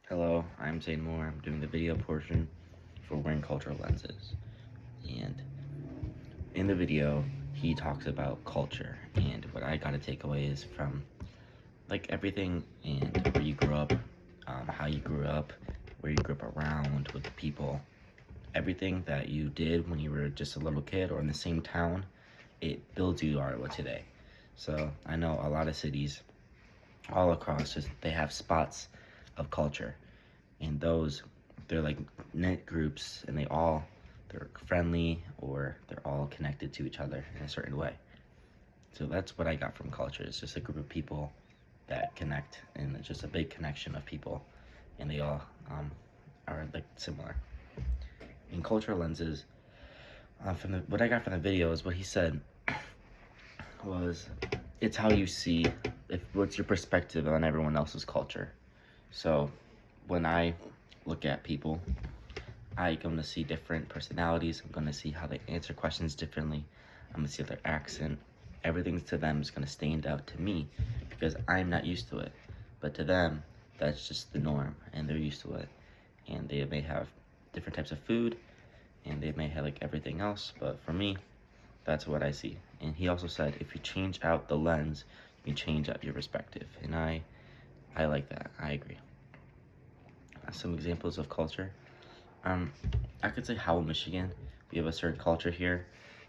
Hello, I'm Zane Moore. I'm doing the video portion for wearing cultural lenses. And in the video, he talks about culture. And what I got to take away is from like everything and where you grew up, how you grew up, where you grew up around with the people, everything that you did when you were just a little kid or in the same town, it builds who you are today. So I know a lot of cities all across, just they have spots of culture, and those they're like knit groups, and they're friendly, or they're all connected to each other in a certain way. So that's what I got from culture. It's just a group of people that connect, and it's just a big connection of people, and they all are like similar. In cultural lenses, from what I got from the video is what he said was, it's how you see, if what's your perspective on everyone else's culture. So when I look at people, I'm going to see different personalities. I'm going to see how they answer questions differently. I'm going to see their accent. Everything to them is going to stand out to me because I'm not used to it. But to them, that's just the norm, and they're used to it. And they may have different types of food, and they may have like everything else. But for me, that's what I see. And he also said, if you change out the lens, you can change out your perspective. And I like that. I agree. Some examples of culture. I could say Howell, Michigan. We have a certain culture here,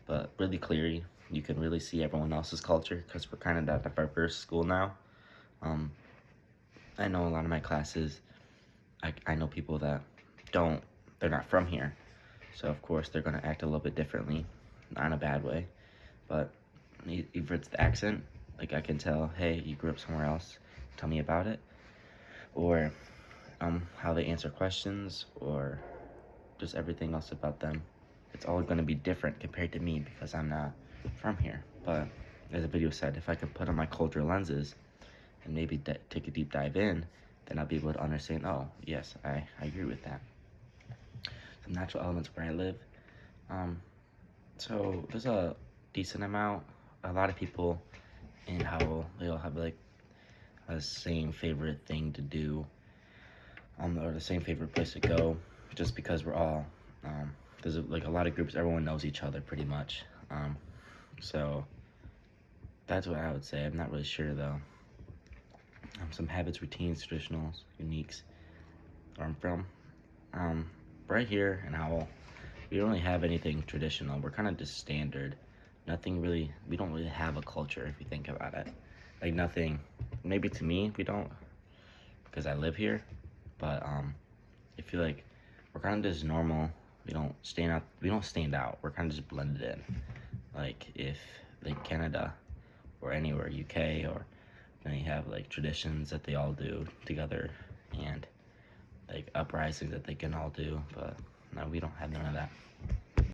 but really clearly, you can really see everyone else's culture because we're kind of that diverse school now. I know a lot of my classes, I know people that they're not from here. So of course they're gonna act a little bit differently, not in a bad way, but if it's the accent, like I can tell, hey, you grew up somewhere else, tell me about it. Or how they answer questions, or just everything else about them. It's all going to be different compared to me because I'm not from here. But as the video said, if I can put on my cultural lenses and maybe take a deep dive in, then I'll be able to understand, oh, yes, I agree with that. Some natural elements where I live. So there's a decent amount. A lot of people in Howell, they all have like a same favorite thing to do, or the same favorite place to go, just because we're all, there's like a lot of groups, everyone knows each other pretty much. So that's what I would say. I'm not really sure though. Some habits, routines, traditionals, uniques, where I'm from. Right here in Howell, we don't really have anything traditional. We're kind of just standard. Nothing really, we don't really have a culture if you think about it. Like nothing, maybe to me, we don't, because I live here, but I feel like we're kind of just normal. We don't stand out. We're kind of just blended in. Like if like Canada or anywhere, UK, or then they have like traditions that they all do together, and like uprisings that they can all do, but no, we don't have none of that.